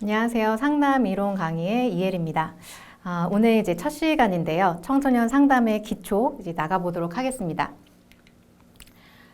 안녕하세요. 상담 이론 강의의 이혜리입니다. 오늘 이제 첫 시간인데요. 청소년 상담의 기초 이제 나가보도록 하겠습니다.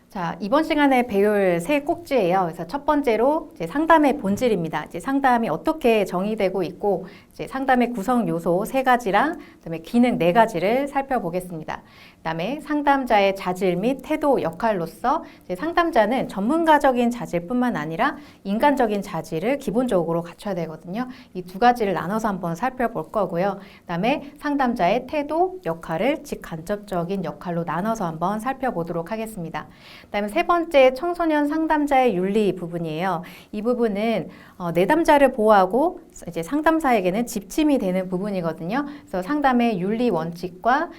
자, 이번 시간에 배울 세 꼭지예요. 그래서 첫 번째로 이제 상담의 본질입니다. 이제 상담이 어떻게 정의되고 있고, 이제 상담의 구성 요소 세 가지랑 그다음에 기능 네 가지를 살펴보겠습니다. 그다음에 상담자의 자질 및 태도 역할로서 이제 상담자는 전문가적인 자질뿐만 아니라 인간적인 자질을 기본적으로 갖춰야 되거든요. 이 두 가지를 나눠서 한번 살펴볼 거고요. 그다음에 상담자의 태도 역할을 직간접적인 역할로 나눠서 한번 살펴보도록 하겠습니다. 그다음에 세 번째 청소년 상담자의 윤리 부분이에요. 이 부분은 내담자를 보호하고 이제 상담사에게는 지침이 되는 부분이거든요. 그래서 상담의 윤리 원칙과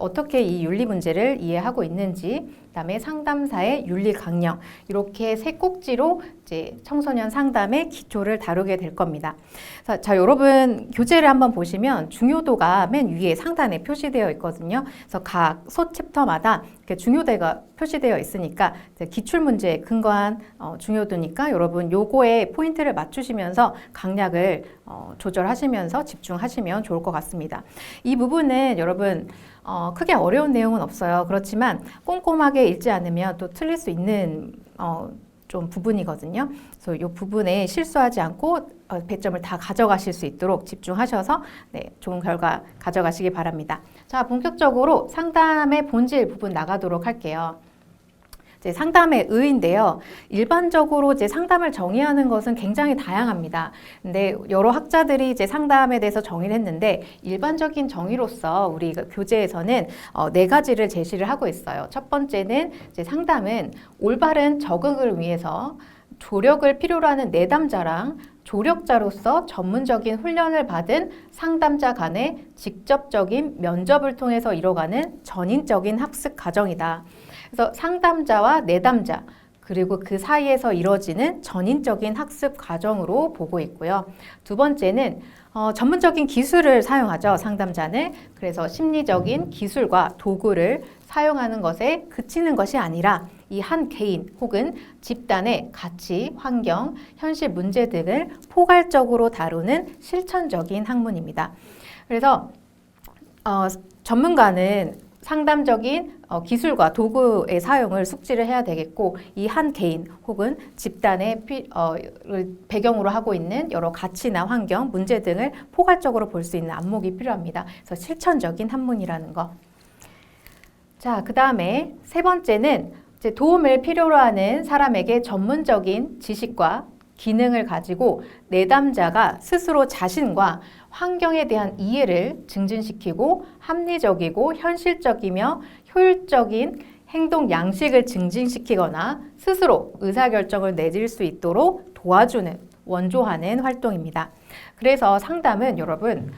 어떻게 이 윤리 문제를 이해하고 있는지, 그다음에 상담사의 윤리 강령, 이렇게 세 꼭지로 이제 청소년 상담의 기초를 다루게 될 겁니다. 자, 여러분 교재를 한번 보시면 중요도가 맨 위에 상단에 표시되어 있거든요. 그래서 각 소 챕터마다 중요도가 표시되어 있으니까 기출 문제에 근거한 중요도니까 여러분 요거에 포인트를 맞추시면서 강약을 조절하시면서 집중하시면 좋을 것 같습니다. 이 부분은 여러분 크게 어려운 내용은 없어요. 그렇지만 꼼꼼하게 읽지 않으면 또 틀릴 수 있는 좀 부분이거든요. 그래서 이 부분에 실수하지 않고 100점을 다 가져가실 수 있도록 집중하셔서 좋은 결과 가져가시기 바랍니다. 자, 본격적으로 상담의 본질 부분 나가도록 할게요. 이제 상담의 의인데요. 일반적으로 이제 상담을 정의하는 것은 굉장히 다양합니다. 근데 여러 학자들이 이제 상담에 대해서 정의를 했는데 일반적인 정의로서 우리 교재에서는 네 가지를 제시를 하고 있어요. 첫 번째는 이제 상담은 올바른 적응을 위해서 조력을 필요로 하는 내담자랑 조력자로서 전문적인 훈련을 받은 상담자 간의 직접적인 면접을 통해서 이뤄가는 전인적인 학습 과정이다. 그래서 상담자와 내담자 그리고 그 사이에서 이루어지는 전인적인 학습 과정으로 보고 있고요. 두 번째는 전문적인 기술을 사용하죠. 상담자는. 그래서 심리적인 기술과 도구를 사용하는 것에 그치는 것이 아니라 이 한 개인 혹은 집단의 가치, 환경, 현실 문제 등을 포괄적으로 다루는 실천적인 학문입니다. 그래서 전문가는 상담적인 기술과 도구의 사용을 숙지를 해야 되겠고 이 한 개인 혹은 집단의 배경으로 하고 있는 여러 가치나 환경, 문제 등을 포괄적으로 볼 수 있는 안목이 필요합니다. 그래서 실천적인 학문이라는 거. 자, 그 다음에 세 번째는 이제 도움을 필요로 하는 사람에게 전문적인 지식과 기능을 가지고 내담자가 스스로 자신과 환경에 대한 이해를 증진시키고 합리적이고 현실적이며 효율적인 행동 양식을 증진시키거나 스스로 의사결정을 내릴 수 있도록 도와주는, 원조하는 활동입니다. 그래서 상담은 여러분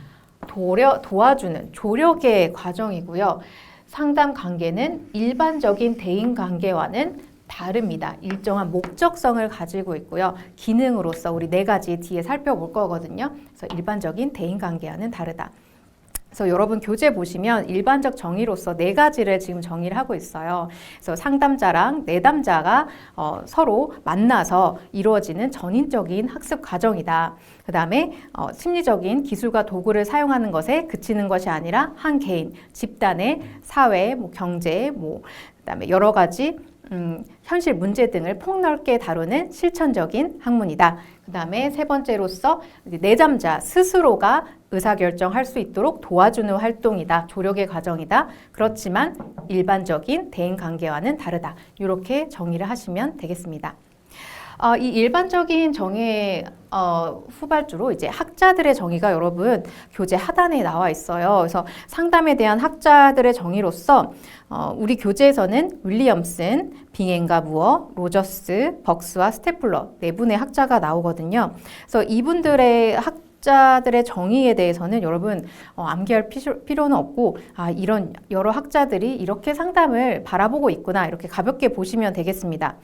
도와주는 조력의 과정이고요. 상담 관계는 일반적인 대인 관계와는 다릅니다. 일정한 목적성을 가지고 있고요. 기능으로서 우리 네 가지 뒤에 살펴볼 거거든요. 그래서 일반적인 대인관계와는 다르다. 그래서 여러분 교재 보시면 일반적 정의로서 네 가지를 지금 정의를 하고 있어요. 그래서 상담자랑 내담자가 서로 만나서 이루어지는 전인적인 학습 과정이다. 그 다음에 심리적인 기술과 도구를 사용하는 것에 그치는 것이 아니라 한 개인, 집단의 사회, 경제, 그다음에 여러 가지 현실 문제 등을 폭넓게 다루는 실천적인 학문이다. 그 다음에 세 번째로서 내담자 스스로가 의사결정할 수 있도록 도와주는 활동이다. 조력의 과정이다. 그렇지만 일반적인 대인관계와는 다르다. 이렇게 정의를 하시면 되겠습니다. 이 일반적인 정의의 후발주로 이제 학자들의 정의가 여러분 교재 하단에 나와 있어요. 그래서 상담에 대한 학자들의 정의로서 우리 교재에서는 윌리엄슨, 빙앤과 무어, 로저스, 벅스와 스테플러 네 분의 학자가 나오거든요. 그래서 이분들의 학자들의 정의에 대해서는 여러분 암기할 필요는 없고 이런 여러 학자들이 이렇게 상담을 바라보고 있구나 이렇게 가볍게 보시면 되겠습니다.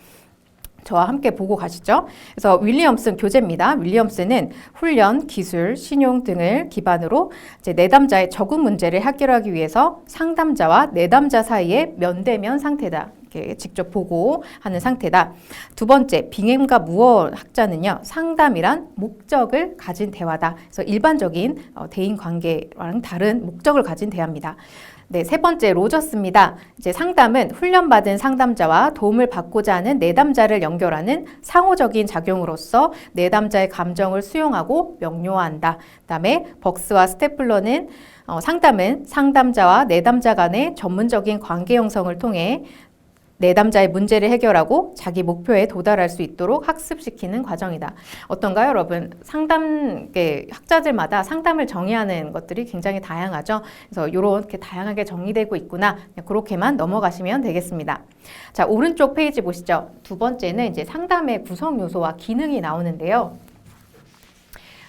저와 함께 보고 가시죠. 그래서 윌리엄슨 교재입니다. 윌리엄슨은 훈련, 기술, 신용 등을 기반으로 이제 내담자의 적응 문제를 해결하기 위해서 상담자와 내담자 사이의 면대면 상태다. 이렇게 직접 보고 하는 상태다. 두 번째, 빙엠과 무어 학자는요, 상담이란 목적을 가진 대화다. 그래서 일반적인 대인 관계랑 다른 목적을 가진 대화입니다. 네, 세 번째, 로저스입니다. 이제 상담은 훈련받은 상담자와 도움을 받고자 하는 내담자를 연결하는 상호적인 작용으로서 내담자의 감정을 수용하고 명료화한다. 그다음에 벅스와 스테플러는 상담은 상담자와 내담자 간의 전문적인 관계 형성을 통해 내담자의 문제를 해결하고 자기 목표에 도달할 수 있도록 학습시키는 과정이다. 어떤가요, 여러분? 학자들마다 상담을 정의하는 것들이 굉장히 다양하죠. 그래서 이렇게 다양하게 정의되고 있구나. 그렇게만 넘어가시면 되겠습니다. 자, 오른쪽 페이지 보시죠. 두 번째는 이제 상담의 구성 요소와 기능이 나오는데요.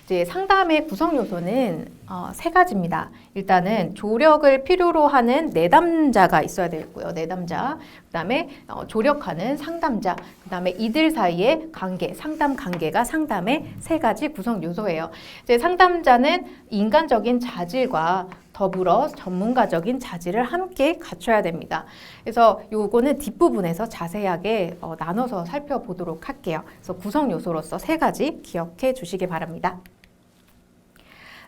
이제 상담의 구성 요소는 세 가지입니다. 일단은 조력을 필요로 하는 내담자가 있어야 되겠고요. 내담자. 그다음에 조력하는 상담자. 그다음에 이들 사이의 관계, 상담 관계가 상담의 세 가지 구성 요소예요. 이제 상담자는 인간적인 자질과 더불어 전문가적인 자질을 함께 갖춰야 됩니다. 그래서 요거는 뒷부분에서 자세하게 나눠서 살펴보도록 할게요. 그래서 구성 요소로서 세 가지 기억해 주시기 바랍니다.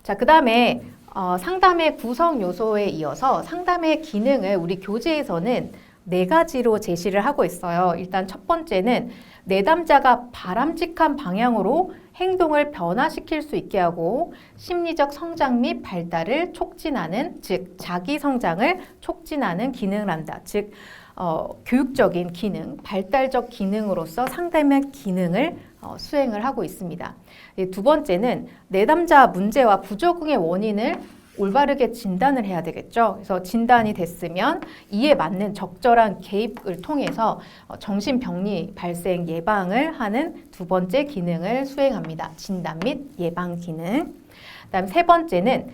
자, 그 다음에 상담의 구성 요소에 이어서 상담의 기능을 우리 교재에서는 네 가지로 제시를 하고 있어요. 일단 첫 번째는 내담자가 바람직한 방향으로 행동을 변화시킬 수 있게 하고 심리적 성장 및 발달을 촉진하는, 즉 자기 성장을 촉진하는 기능을 한다. 즉 교육적인 기능, 발달적 기능으로서 상담의 기능을 수행을 하고 있습니다. 두 번째는 내담자 문제와 부적응의 원인을 올바르게 진단을 해야 되겠죠. 그래서 진단이 됐으면 이에 맞는 적절한 개입을 통해서 정신병리 발생 예방을 하는 두 번째 기능을 수행합니다. 진단 및 예방 기능. 그다음 세 번째는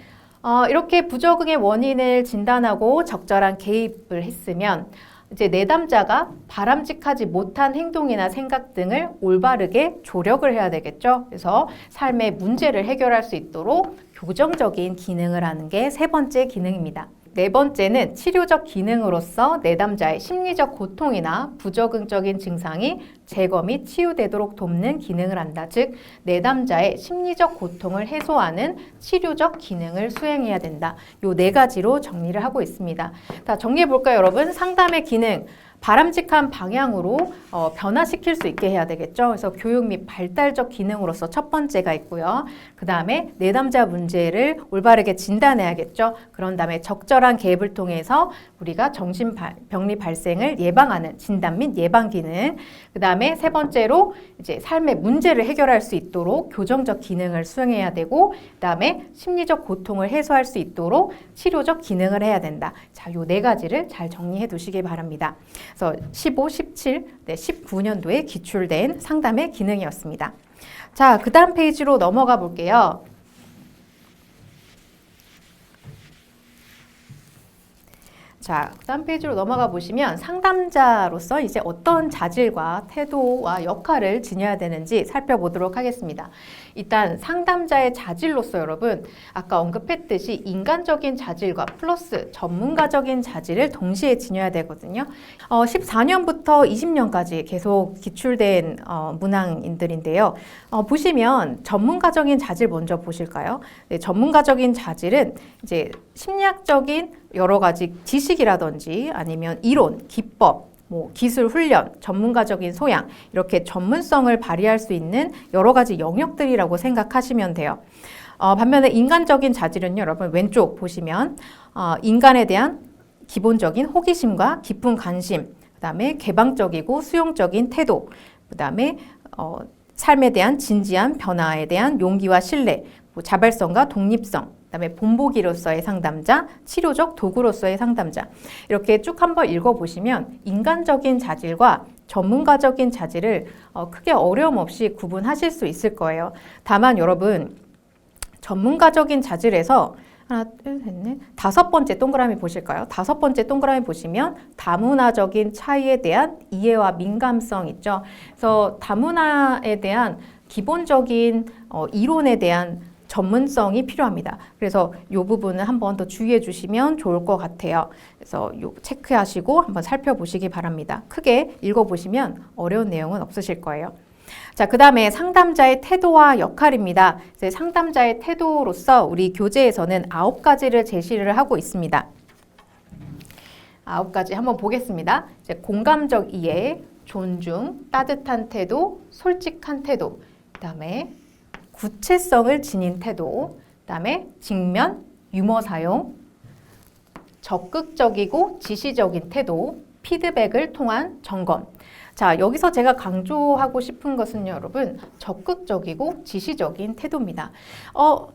이렇게 부적응의 원인을 진단하고 적절한 개입을 했으면 이제 내담자가 바람직하지 못한 행동이나 생각 등을 올바르게 조력을 해야 되겠죠. 그래서 삶의 문제를 해결할 수 있도록 교정적인 기능을 하는 게 세 번째 기능입니다. 네 번째는 치료적 기능으로서 내담자의 심리적 고통이나 부적응적인 증상이 제거 및 치유되도록 돕는 기능을 한다. 즉, 내담자의 심리적 고통을 해소하는 치료적 기능을 수행해야 된다. 요 네 가지로 정리를 하고 있습니다. 자, 정리해 볼까요, 여러분? 상담의 기능. 바람직한 방향으로 변화시킬 수 있게 해야 되겠죠. 그래서 교육 및 발달적 기능으로서 첫 번째가 있고요. 그 다음에 내담자 문제를 올바르게 진단해야겠죠. 그런 다음에 적절한 개입을 통해서 우리가 정신병리 발생을 예방하는 진단 및 예방 기능. 그 다음에 세 번째로 이제 삶의 문제를 해결할 수 있도록 교정적 기능을 수행해야 되고, 그 다음에 심리적 고통을 해소할 수 있도록 치료적 기능을 해야 된다. 자, 요 네 가지를 잘 정리해 두시기 바랍니다. 그래서 15, 17, 19년도에 기출된 상담의 기능이었습니다. 자, 그 다음 페이지로 넘어가 볼게요. 자, 그 다음 페이지로 넘어가 보시면 상담자로서 이제 어떤 자질과 태도와 역할을 지녀야 되는지 살펴보도록 하겠습니다. 일단 상담자의 자질로서 여러분, 아까 언급했듯이 인간적인 자질과 플러스 전문가적인 자질을 동시에 지녀야 되거든요. 14년부터 20년까지 계속 기출된 문항인들인데요. 보시면 전문가적인 자질 먼저 보실까요? 네, 전문가적인 자질은 이제 심리학적인 여러 가지 지식이라든지 아니면 이론, 기법, 기술 훈련, 전문가적인 소양, 이렇게 전문성을 발휘할 수 있는 여러 가지 영역들이라고 생각하시면 돼요. 반면에 인간적인 자질은 여러분 왼쪽 보시면 인간에 대한 기본적인 호기심과 깊은 관심, 그 다음에 개방적이고 수용적인 태도, 그 다음에 삶에 대한 진지한 변화에 대한 용기와 신뢰, 자발성과 독립성, 그다음에 본보기로서의 상담자, 치료적 도구로서의 상담자, 이렇게 쭉 한번 읽어보시면 인간적인 자질과 전문가적인 자질을 크게 어려움 없이 구분하실 수 있을 거예요. 다만 여러분, 전문가적인 자질에서 하나, 둘, 셋, 넷, 다섯 번째 동그라미 보실까요? 다섯 번째 동그라미 보시면 다문화적인 차이에 대한 이해와 민감성 있죠. 그래서 다문화에 대한 기본적인 이론에 대한 전문성이 필요합니다. 그래서 이 부분은 한번 더 주의해 주시면 좋을 것 같아요. 그래서 요 체크하시고 한번 살펴보시기 바랍니다. 크게 읽어보시면 어려운 내용은 없으실 거예요. 자, 그 다음에 상담자의 태도와 역할입니다. 이제 상담자의 태도로서 우리 교재에서는 9가지를 제시를 하고 있습니다. 9가지 한번 보겠습니다. 이제 공감적 이해, 존중, 따뜻한 태도, 솔직한 태도, 그 다음에 구체성을 지닌 태도, 그 다음에 직면, 유머 사용, 적극적이고 지시적인 태도, 피드백을 통한 점검. 자, 여기서 제가 강조하고 싶은 것은요, 여러분, 적극적이고 지시적인 태도입니다.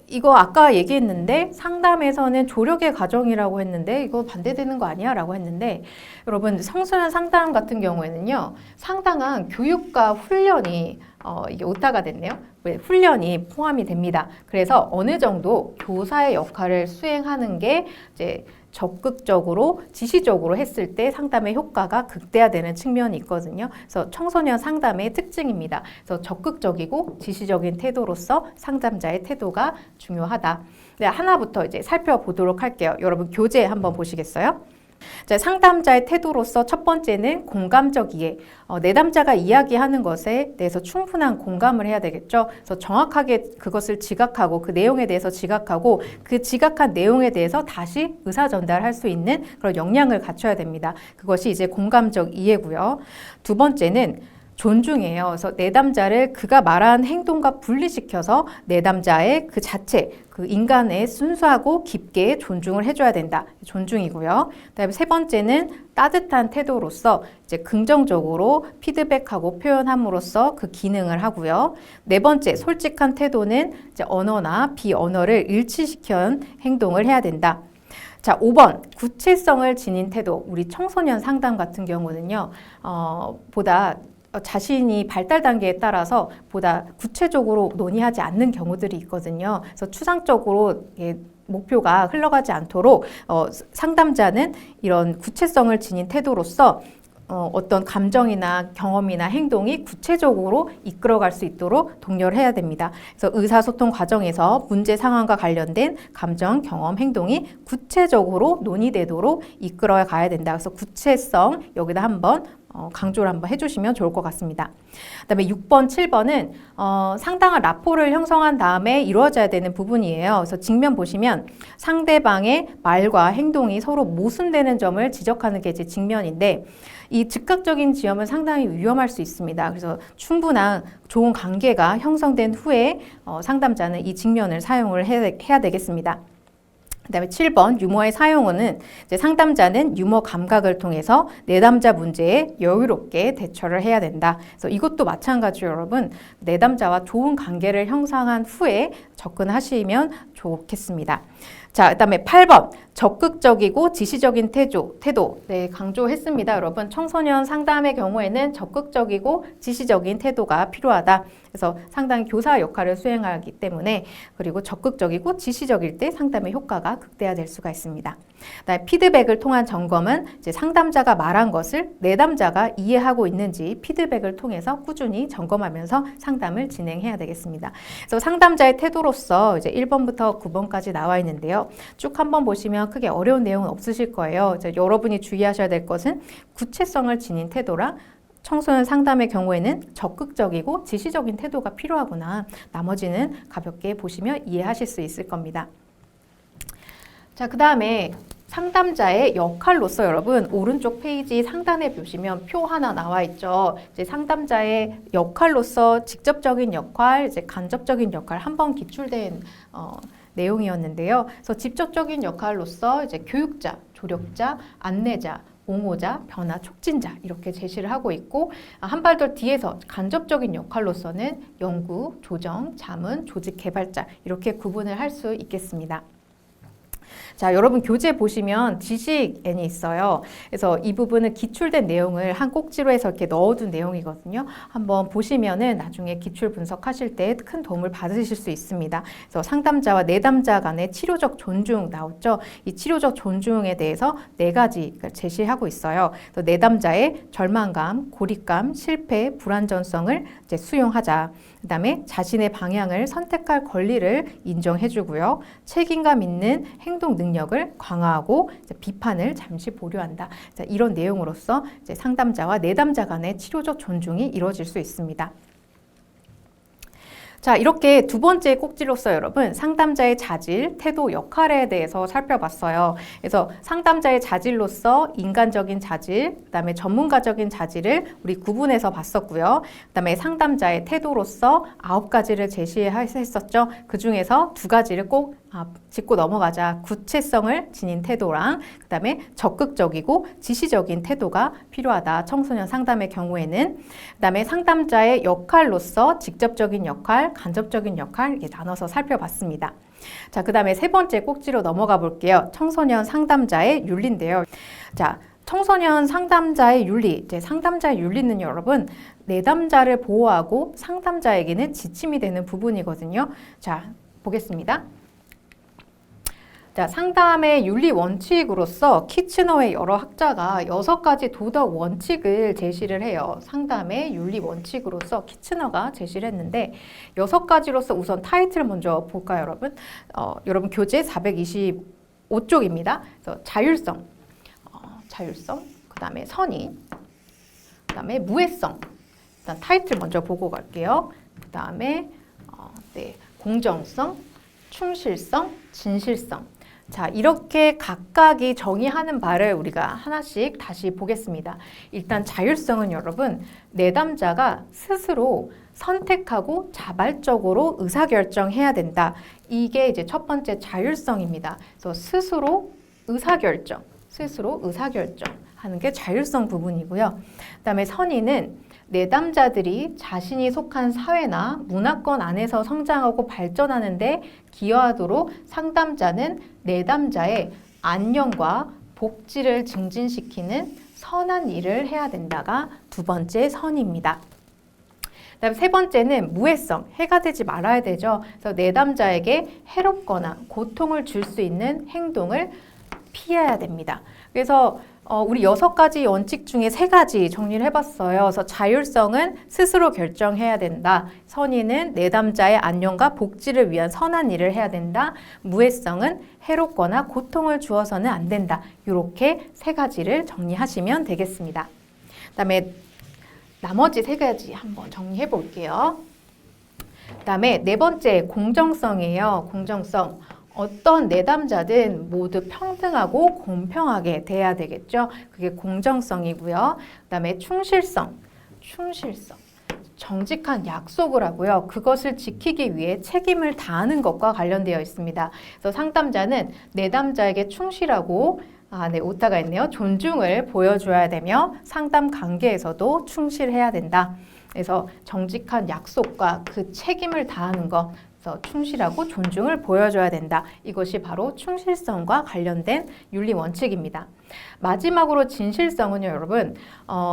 이거 아까 얘기했는데 상담에서는 조력의 과정이라고 했는데 이거 반대되는 거 아니야? 라고 했는데 여러분, 청소년 상담 같은 경우에는요, 상당한 교육과 훈련이 이게 오타가 됐네요. 왜? 훈련이 포함이 됩니다. 그래서 어느 정도 교사의 역할을 수행하는 게 이제 적극적으로 지시적으로 했을 때 상담의 효과가 극대화되는 측면이 있거든요. 그래서 청소년 상담의 특징입니다. 그래서 적극적이고 지시적인 태도로서 상담자의 태도가 중요하다. 네, 하나부터 이제 살펴보도록 할게요. 여러분 교재 한번 보시겠어요? 자, 상담자의 태도로서 첫 번째는 공감적 이해. 내담자가 이야기하는 것에 대해서 충분한 공감을 해야 되겠죠. 그래서 정확하게 그것을 지각하고 그 내용에 대해서 지각하고 그 지각한 내용에 대해서 다시 의사 전달할 수 있는 그런 역량을 갖춰야 됩니다. 그것이 이제 공감적 이해고요. 두 번째는 존중이에요. 그래서 내담자를 그가 말한 행동과 분리시켜서 내담자의 그 자체, 그 인간의 순수하고 깊게 존중을 해줘야 된다. 존중이고요. 그다음에 세 번째는 따뜻한 태도로서 이제 긍정적으로 피드백하고 표현함으로써 그 기능을 하고요. 네 번째, 솔직한 태도는 이제 언어나 비언어를 일치시킨 행동을 해야 된다. 자, 5번 구체성을 지닌 태도. 우리 청소년 상담 같은 경우는요, 보다 자신이 발달 단계에 따라서 보다 구체적으로 논의하지 않는 경우들이 있거든요. 그래서 추상적으로 목표가 흘러가지 않도록 상담자는 이런 구체성을 지닌 태도로서 어떤 감정이나 경험이나 행동이 구체적으로 이끌어갈 수 있도록 독려를 해야 됩니다. 그래서 의사소통 과정에서 문제 상황과 관련된 감정, 경험, 행동이 구체적으로 논의되도록 이끌어 가야 된다. 그래서 구체성 여기다 한번 강조를 한번 해주시면 좋을 것 같습니다. 그다음에 6번, 7번은 상당한 라포를 형성한 다음에 이루어져야 되는 부분이에요. 그래서 직면 보시면 상대방의 말과 행동이 서로 모순되는 점을 지적하는 게 이제 직면인데 이 즉각적인 지점은 상당히 위험할 수 있습니다. 그래서 충분한 좋은 관계가 형성된 후에 상담자는 이 직면을 사용을 해야 되겠습니다. 그다음에 7번 유머의 사용은 이제 상담자는 유머 감각을 통해서 내담자 문제에 여유롭게 대처를 해야 된다. 그래서 이것도 마찬가지로 여러분 내담자와 좋은 관계를 형성한 후에 접근하시면 좋겠습니다. 자, 그다음에 8번 적극적이고 지시적인 태도. 네, 강조했습니다. 여러분 청소년 상담의 경우에는 적극적이고 지시적인 태도가 필요하다. 그래서 상당히 교사 역할을 수행하기 때문에 그리고 적극적이고 지시적일 때 상담의 효과가 극대화될 수가 있습니다. 그다음에 피드백을 통한 점검은 이제 상담자가 말한 것을 내담자가 이해하고 있는지 피드백을 통해서 꾸준히 점검하면서 상담을 진행해야 되겠습니다. 그래서 상담자의 태도로서 이제 1번부터 9번까지 나와 있는데요. 쭉 한번 보시면 크게 어려운 내용은 없으실 거예요. 이제 여러분이 주의하셔야 될 것은 구체성을 지닌 태도랑 청소년 상담의 경우에는 적극적이고 지시적인 태도가 필요하구나. 나머지는 가볍게 보시면 이해하실 수 있을 겁니다. 자, 그 다음에 상담자의 역할로서 여러분 오른쪽 페이지 상단에 보시면 표 하나 나와 있죠. 이제 상담자의 역할로서 직접적인 역할, 이제 간접적인 역할 한번 기출된 내용이었는데요. 그래서 직접적인 역할로서 이제 교육자, 조력자, 안내자, 옹호자, 변화 촉진자 이렇게 제시를 하고 있고 한 발 더 뒤에서 간접적인 역할로서는 연구, 조정, 자문, 조직 개발자 이렇게 구분을 할 수 있겠습니다. 자, 여러분 교재 보시면 지식 N이 있어요. 그래서 이 부분은 기출된 내용을 한 꼭지로 해서 이렇게 넣어둔 내용이거든요. 한번 보시면은 나중에 기출 분석하실 때 큰 도움을 받으실 수 있습니다. 그래서 상담자와 내담자 간의 치료적 존중 나왔죠. 이 치료적 존중에 대해서 4가지 제시하고 있어요. 그래서 내담자의 절망감, 고립감, 실패, 불안전성을 이제 수용하자. 그다음에 자신의 방향을 선택할 권리를 인정해주고요. 책임감 있는 행동 능력을 강화하고 이제 비판을 잠시 보류한다. 자, 이런 내용으로서 이제 상담자와 내담자 간의 치료적 존중이 이루어질 수 있습니다. 자, 이렇게 두 번째 꼭지로서 여러분 상담자의 자질, 태도, 역할에 대해서 살펴봤어요. 그래서 상담자의 자질로서 인간적인 자질, 그다음에 전문가적인 자질을 우리 구분해서 봤었고요. 그다음에 상담자의 태도로서 9가지를 제시했었죠. 그 중에서 2가지를 꼭 짚고 넘어가자. 구체성을 지닌 태도랑 그다음에 적극적이고 지시적인 태도가 필요하다. 청소년 상담의 경우에는. 그다음에 상담자의 역할로서 직접적인 역할, 간접적인 역할 이렇게 나눠서 살펴봤습니다. 자, 그다음에 3번째 꼭지로 넘어가 볼게요. 청소년 상담자의 윤리인데요. 자, 청소년 상담자의 윤리, 이제 상담자의 윤리는 여러분 내담자를 보호하고 상담자에게는 지침이 되는 부분이거든요. 자, 보겠습니다. 자, 상담의 윤리 원칙으로서 키츠너의 여러 학자가 6가지 도덕 원칙을 제시를 해요. 상담의 윤리 원칙으로서 키츠너가 제시를 했는데 6가지로서 우선 타이틀을 먼저 볼까요, 여러분? 여러분 교재 425쪽입니다. 그래서 자율성, 그다음에 선의, 그다음에 무해성. 일단 타이틀 먼저 보고 갈게요. 그다음에 공정성, 충실성, 진실성. 자, 이렇게 각각이 정의하는 바를 우리가 하나씩 다시 보겠습니다. 일단 자율성은 여러분, 내담자가 스스로 선택하고 자발적으로 의사결정해야 된다. 이게 이제 첫 번째 자율성입니다. 그래서 스스로 의사결정 하는 게 자율성 부분이고요. 그다음에 선의는 내담자들이 자신이 속한 사회나 문화권 안에서 성장하고 발전하는데 기여하도록 상담자는 내담자의 안녕과 복지를 증진시키는 선한 일을 해야 된다가 2번째 선입니다. 그다음 3번째는 무해성, 해가 되지 말아야 되죠. 그래서 내담자에게 해롭거나 고통을 줄 수 있는 행동을 피해야 됩니다. 그래서 우리 6가지 원칙 중에 3가지 정리를 해봤어요. 그래서 자율성은 스스로 결정해야 된다. 선의는 내담자의 안녕과 복지를 위한 선한 일을 해야 된다. 무해성은 해롭거나 고통을 주어서는 안 된다. 이렇게 3가지를 정리하시면 되겠습니다. 그다음에 나머지 3가지 한번 정리해 볼게요. 그다음에 4번째 공정성이에요. 공정성. 어떤 내담자든 모두 평등하고 공평하게 돼야 되겠죠. 그게 공정성이고요. 그다음에 충실성. 정직한 약속을 하고요. 그것을 지키기 위해 책임을 다하는 것과 관련되어 있습니다. 그래서 상담자는 내담자에게 충실하고 오타가 있네요. 존중을 보여줘야 되며 상담 관계에서도 충실해야 된다. 그래서 정직한 약속과 그 책임을 다하는 것, 그래서 충실하고 존중을 보여줘야 된다. 이것이 바로 충실성과 관련된 윤리 원칙입니다. 마지막으로 진실성은요, 여러분,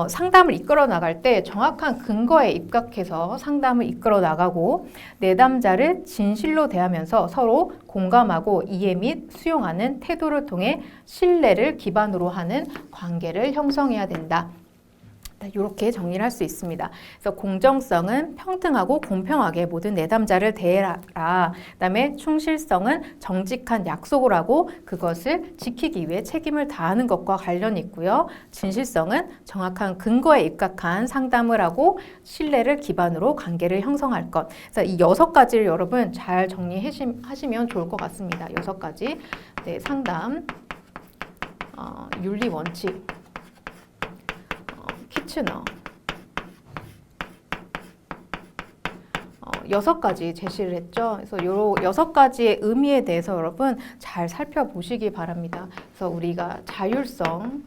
상담을 이끌어 나갈 때 정확한 근거에 입각해서 상담을 이끌어 나가고 내담자를 진실로 대하면서 서로 공감하고 이해 및 수용하는 태도를 통해 신뢰를 기반으로 하는 관계를 형성해야 된다. 이렇게 정리를 할 수 있습니다. 그래서 공정성은 평등하고 공평하게 모든 내담자를 대해라. 그다음에 충실성은 정직한 약속을 하고 그것을 지키기 위해 책임을 다하는 것과 관련이 있고요. 진실성은 정확한 근거에 입각한 상담을 하고 신뢰를 기반으로 관계를 형성할 것. 그래서 이 6가지를 여러분 잘 정리하시면 좋을 것 같습니다. 6가지. 네, 상담, 윤리 원칙, 키츠너 6가지 제시를 했죠. 그래서 요 6가지의 의미에 대해서 여러분 잘 살펴보시기 바랍니다. 그래서 우리가 자율성,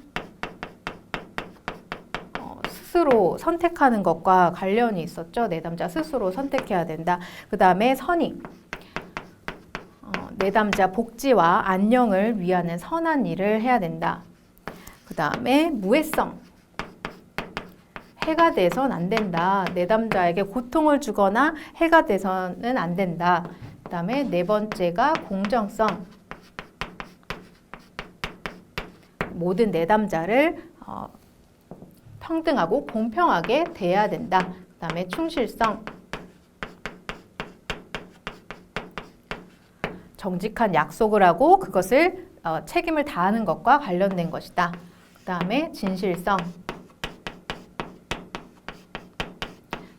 스스로 선택하는 것과 관련이 있었죠. 내담자 스스로 선택해야 된다. 그 다음에 선의, 내담자 복지와 안녕을 위하는 선한 일을 해야 된다. 그 다음에 무해성. 해가 돼선 안 된다. 내담자에게 고통을 주거나 해가 돼서는 안 된다. 그 다음에 네 번째가 공정성. 모든 내담자를 평등하고 공평하게 대해야 된다. 그 다음에 충실성. 정직한 약속을 하고 그것을 책임을 다하는 것과 관련된 것이다. 그 다음에 진실성.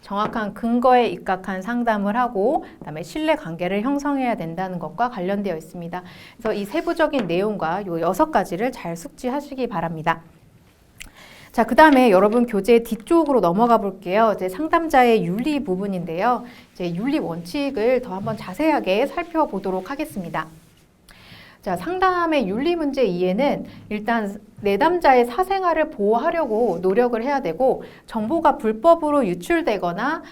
정확한 근거에 입각한 상담을 하고 그다음에 신뢰관계를 형성해야 된다는 것과 관련되어 있습니다. 그래서 이 세부적인 내용과 이 6가지를 잘 숙지하시기 바랍니다. 자, 그 다음에 여러분 교재 뒤쪽으로 넘어가 볼게요. 이제 상담자의 윤리 부분인데요. 이제 윤리 원칙을 더 한번 자세하게 살펴보도록 하겠습니다. 자, 상담의 윤리 문제 이해는 일단 내담자의 사생활을 보호하려고 노력을 해야 되고 정보가 불법으로 유출되거나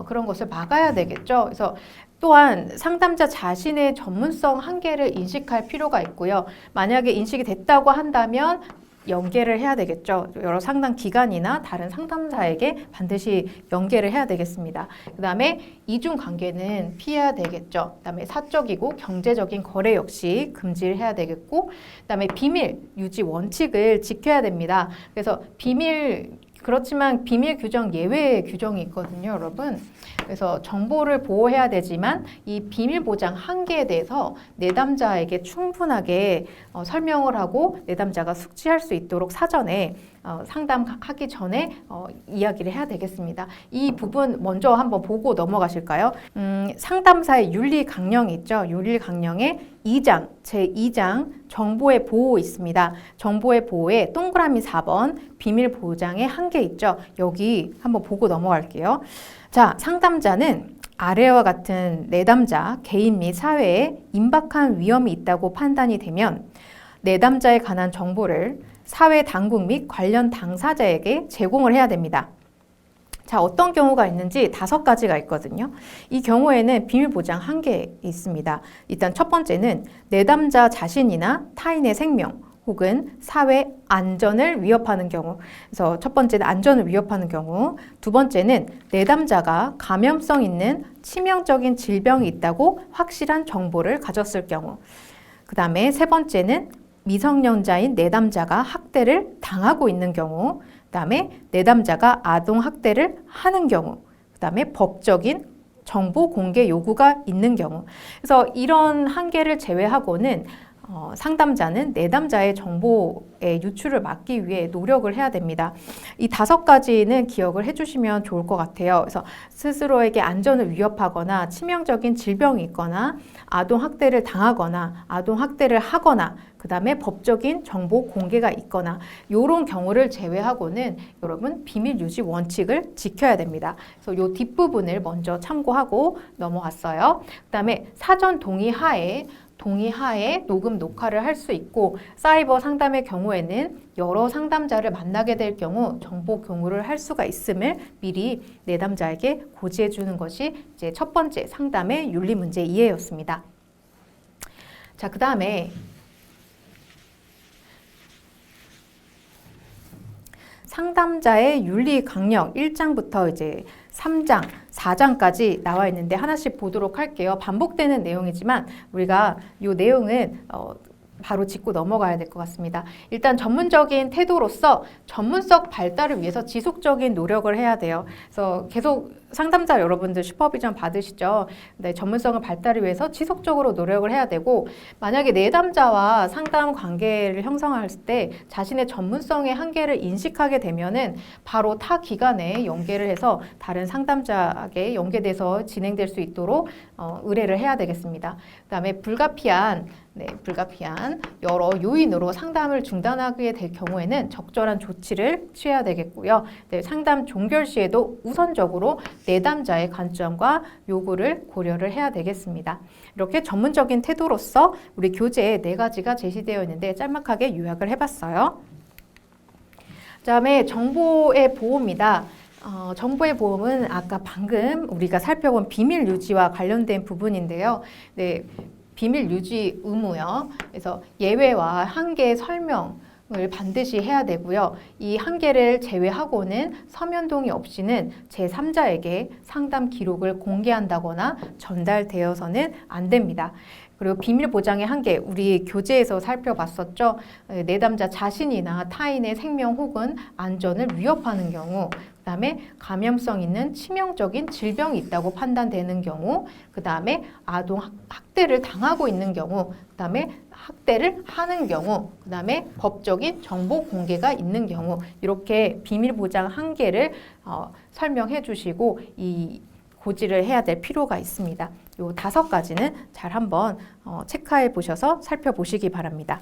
그런 것을 막아야 되겠죠. 그래서 또한 상담자 자신의 전문성 한계를 인식할 필요가 있고요. 만약에 인식이 됐다고 한다면 연계를 해야 되겠죠. 여러 상담 기관이나 다른 상담사에게 반드시 연계를 해야 되겠습니다. 그 다음에 이중 관계는 피해야 되겠죠. 그 다음에 사적이고 경제적인 거래 역시 금지를 해야 되겠고, 그 다음에 비밀 유지 원칙을 지켜야 됩니다. 그래서 그렇지만 비밀 규정 예외 규정이 있거든요, 여러분. 그래서 정보를 보호해야 되지만 이 비밀 보장 한계에 대해서 내담자에게 충분하게 설명을 하고 내담자가 숙지할 수 있도록 사전에 상담하기 전에 이야기를 해야 되겠습니다. 이 부분 먼저 한번 보고 넘어가실까요? 상담사의 윤리 강령이 있죠. 윤리 강령의 2장, 제2장 정보의 보호 있습니다. 정보의 보호에 동그라미 4번 비밀 보장의 한계 있죠. 여기 한번 보고 넘어갈게요. 자, 상담자는 아래와 같은 내담자, 개인 및 사회에 임박한 위험이 있다고 판단이 되면 내담자에 관한 정보를 사회 당국 및 관련 당사자에게 제공을 해야 됩니다. 자, 어떤 경우가 있는지 5가지가 있거든요. 이 경우에는 비밀 보장 한계 있습니다. 일단 첫 번째는 내담자 자신이나 타인의 생명 혹은 사회 안전을 위협하는 경우. 그래서 첫 번째는 안전을 위협하는 경우. 두 번째는 내담자가 감염성 있는 치명적인 질병이 있다고 확실한 정보를 가졌을 경우. 그 다음에 세 번째는 미성년자인 내담자가 학대를 당하고 있는 경우. 그 다음에 내담자가 아동 학대를 하는 경우. 그 다음에 법적인 정보 공개 요구가 있는 경우. 그래서 이런 한계를 제외하고는 상담자는 내담자의 정보의 유출을 막기 위해 노력을 해야 됩니다. 이 5가지는 기억을 해주시면 좋을 것 같아요. 그래서 스스로에게 안전을 위협하거나 치명적인 질병이 있거나 아동 학대를 당하거나 아동 학대를 하거나 그 다음에 법적인 정보 공개가 있거나 이런 경우를 제외하고는 여러분 비밀 유지 원칙을 지켜야 됩니다. 그래서 이 뒷부분을 먼저 참고하고 넘어갔어요. 그 다음에 사전 동의하에 녹음 녹화를 할 수 있고 사이버 상담의 경우에는 여러 상담자를 만나게 될 경우 정보 공유를 할 수가 있음을 미리 내담자에게 고지해 주는 것이 이제 첫 번째 상담의 윤리 문제 이해였습니다. 자, 그 다음에 상담자의 윤리 강령 1장부터 이제 3장, 4장까지 나와 있는데 하나씩 보도록 할게요. 반복되는 내용이지만 우리가 이 내용은 바로 짚고 넘어가야 될 것 같습니다. 일단 전문적인 태도로서 전문성 발달을 위해서 지속적인 노력을 해야 돼요. 그래서 계속 상담자 여러분들 슈퍼비전 받으시죠. 네, 전문성을 발달을 위해서 지속적으로 노력을 해야 되고 만약에 내담자와 상담 관계를 형성할 때 자신의 전문성의 한계를 인식하게 되면은 바로 타 기관에 연계를 해서 다른 상담자에게 연계돼서 진행될 수 있도록 의뢰를 해야 되겠습니다. 그다음에 불가피한 여러 요인으로 상담을 중단하게 될 경우에는 적절한 조치를 취해야 되겠고요. 네, 상담 종결 시에도 우선적으로 내담자의 관점과 요구를 고려를 해야 되겠습니다. 이렇게 전문적인 태도로서 우리 교재에 4가지가 제시되어 있는데 짤막하게 요약을 해봤어요. 그다음에 정보의 보호입니다. 정보의 보호는 아까 방금 우리가 살펴본 비밀 유지와 관련된 부분인데요. 네, 비밀 유지 의무요. 그래서 예외와 한계 설명을 반드시 해야 되고요. 이 한계를 제외하고는 서면동의 없이는 제3자에게 상담 기록을 공개한다거나 전달되어서는 안 됩니다. 그리고 비밀 보장의 한계, 우리 교재에서 살펴봤었죠. 내담자 자신이나 타인의 생명 혹은 안전을 위협하는 경우, 그 다음에 감염성 있는 치명적인 질병이 있다고 판단되는 경우, 그 다음에 아동 학대를 당하고 있는 경우, 그 다음에 학대를 하는 경우, 그 다음에 법적인 정보 공개가 있는 경우, 이렇게 비밀 보장 한계를 설명해 주시고 이 고지를 해야 될 필요가 있습니다. 요 5가지는 잘 한번 체크해 보셔서 살펴보시기 바랍니다.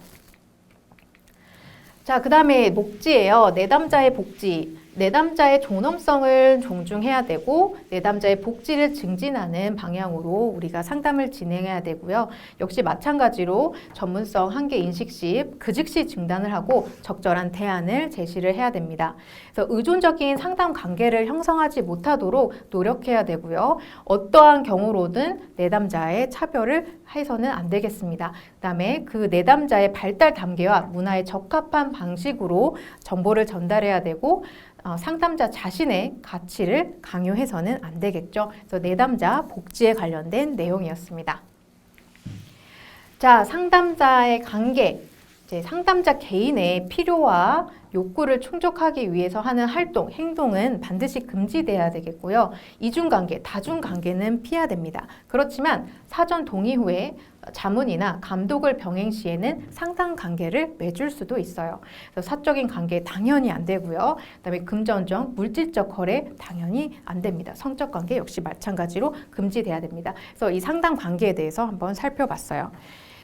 자, 그 다음에 목지예요. 내담자의 복지. 내담자의 존엄성을 존중해야 되고 내담자의 복지를 증진하는 방향으로 우리가 상담을 진행해야 되고요. 역시 마찬가지로 전문성 한계 인식 시 그 즉시 진단을 하고 적절한 대안을 제시를 해야 됩니다. 그래서 의존적인 상담 관계를 형성하지 못하도록 노력해야 되고요. 어떠한 경우로든 내담자의 차별을 해서는 안 되겠습니다. 그 다음에 그 내담자의 발달 단계와 문화에 적합한 방식으로 정보를 전달해야 되고 상담자 자신의 가치를 강요해서는 안 되겠죠. 그래서 내담자 복지에 관련된 내용이었습니다. 자, 상담자의 관계. 이제 상담자 개인의 필요와 욕구를 충족하기 위해서 하는 활동, 행동은 반드시 금지돼야 되겠고요. 이중관계, 다중관계는 피해야 됩니다. 그렇지만 사전 동의 후에 자문이나 감독을 병행 시에는 상담관계를 맺을 수도 있어요. 그래서 사적인 관계 당연히 안 되고요. 그다음에 금전적, 물질적 거래 당연히 안 됩니다. 성적 관계 역시 마찬가지로 금지돼야 됩니다. 그래서 이 상담관계에 대해서 한번 살펴봤어요.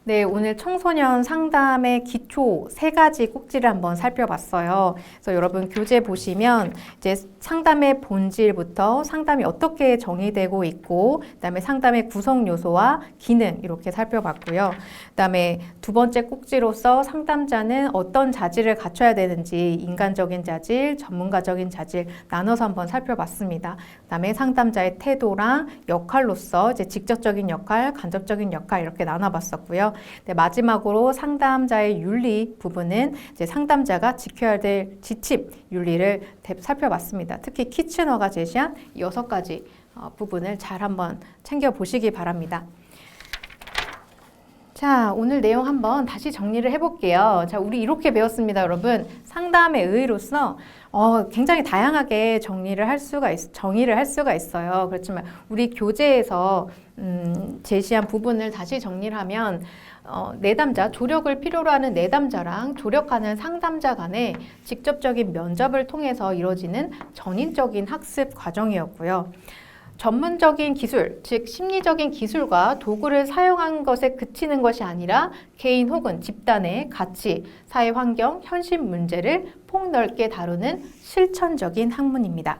네, 오늘 청소년 상담의 기초 3가지 꼭지를 한번 살펴봤어요. 그래서 여러분 교재 보시면 이제 상담의 본질부터 상담이 어떻게 정의되고 있고, 그다음에 상담의 구성 요소와 기능 이렇게 살펴봤고요. 그다음에 2번째 꼭지로서 상담자는 어떤 자질을 갖춰야 되는지 인간적인 자질, 전문가적인 자질 나눠서 한번 살펴봤습니다. 그다음에 상담자의 태도랑 역할로서 이제 직접적인 역할, 간접적인 역할 이렇게 나눠봤었고요. 네, 마지막으로 상담자의 윤리 부분은 이제 상담자가 지켜야 될 지침 윤리를 살펴봤습니다. 특히 키츠너가 제시한 6가지 부분을 잘 한번 챙겨보시기 바랍니다. 자, 오늘 내용 한번 다시 정리를 해볼게요. 자, 우리 이렇게 배웠습니다, 여러분. 상담의 의의로서 굉장히 다양하게 정의를 할 수가 있어요. 그렇지만 우리 교재에서 제시한 부분을 다시 정리를 하면 내담자, 조력을 필요로 하는 내담자랑 조력하는 상담자 간의 직접적인 면접을 통해서 이루어지는 전인적인 학습 과정이었고요. 전문적인 기술, 즉 심리적인 기술과 도구를 사용한 것에 그치는 것이 아니라 개인 혹은 집단의 가치, 사회 환경, 현실 문제를 폭넓게 다루는 실천적인 학문입니다.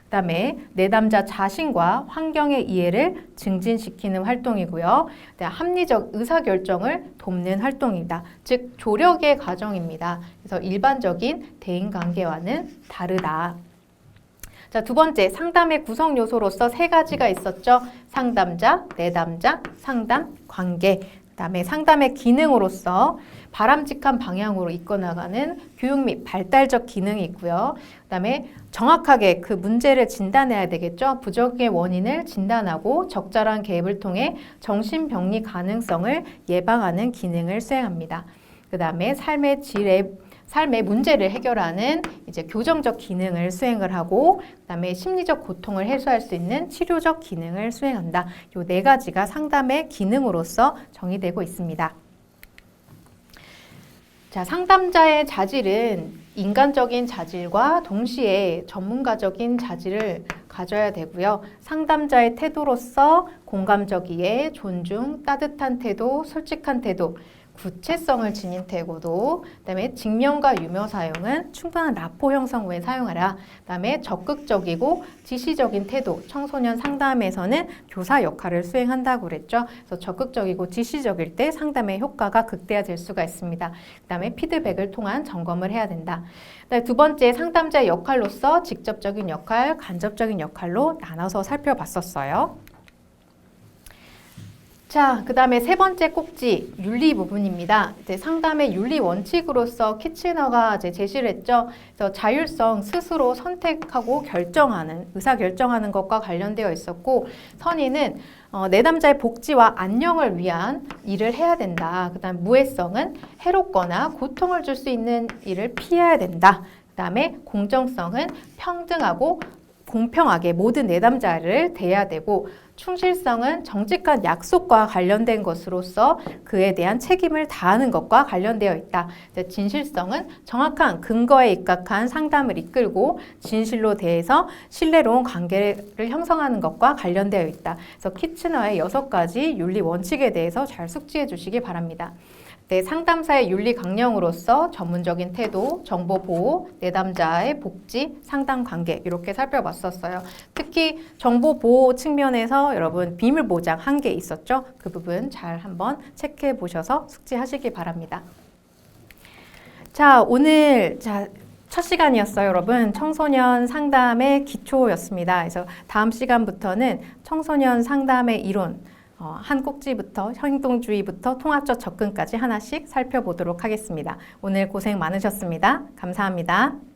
그 다음에 내담자 자신과 환경의 이해를 증진시키는 활동이고요. 합리적 의사결정을 돕는 활동입니다. 즉 조력의 과정입니다. 그래서 일반적인 대인관계와는 다르다. 자, 2번째 상담의 구성 요소로서 3가지가 있었죠. 상담자, 내담자, 상담 관계. 그다음에 상담의 기능으로서 바람직한 방향으로 이끌어나가는 교육 및 발달적 기능이 있고요. 그다음에 정확하게 그 문제를 진단해야 되겠죠. 부정의 원인을 진단하고 적절한 개입을 통해 정신병리 가능성을 예방하는 기능을 수행합니다. 그다음에 삶의 문제를 해결하는 이제 교정적 기능을 수행을 하고, 그다음에 심리적 고통을 해소할 수 있는 치료적 기능을 수행한다. 요 4가지가 상담의 기능으로서 정의되고 있습니다. 자, 상담자의 자질은 인간적인 자질과 동시에 전문가적인 자질을 가져야 되고요. 상담자의 태도로서 공감적 이해, 존중, 따뜻한 태도, 솔직한 태도, 구체성을 지닌 태도, 그다음에 직명과 유머 사용은 충분한 라포 형성 후에 사용하라. 그다음에 적극적이고 지시적인 태도, 청소년 상담에서는 교사 역할을 수행한다고 그랬죠. 그래서 적극적이고 지시적일 때 상담의 효과가 극대화될 수가 있습니다. 그다음에 피드백을 통한 점검을 해야 된다. 그다음에 2번째 상담자의 역할로서 직접적인 역할, 간접적인 역할로 나눠서 살펴봤었어요. 자, 그 다음에 세 번째 꼭지, 윤리 부분입니다. 이제 상담의 윤리 원칙으로서 키치너가 이제 제시를 했죠. 그래서 자율성, 스스로 선택하고 결정하는, 의사결정하는 것과 관련되어 있었고, 선의는 내담자의 복지와 안녕을 위한 일을 해야 된다. 그 다음 무해성은 해롭거나 고통을 줄 수 있는 일을 피해야 된다. 그 다음에 공정성은 평등하고 공평하게 모든 내담자를 대해야 되고, 충실성은 정직한 약속과 관련된 것으로서 그에 대한 책임을 다하는 것과 관련되어 있다. 진실성은 정확한 근거에 입각한 상담을 이끌고 진실로 대해서 신뢰로운 관계를 형성하는 것과 관련되어 있다. 그래서 키치너의 6가지 윤리 원칙에 대해서 잘 숙지해 주시기 바랍니다. 네, 상담사의 윤리 강령으로서 전문적인 태도, 정보 보호, 내담자의 복지, 상담 관계 이렇게 살펴봤었어요. 특히 정보 보호 측면에서 여러분 비밀 보장 한계 있었죠? 그 부분 잘 한번 체크해 보셔서 숙지하시기 바랍니다. 자, 오늘 첫 시간이었어요, 여러분. 청소년 상담의 기초였습니다. 그래서 다음 시간부터는 청소년 상담의 이론, 한 꼭지부터 행동주의부터 통합적 접근까지 하나씩 살펴보도록 하겠습니다. 오늘 고생 많으셨습니다. 감사합니다.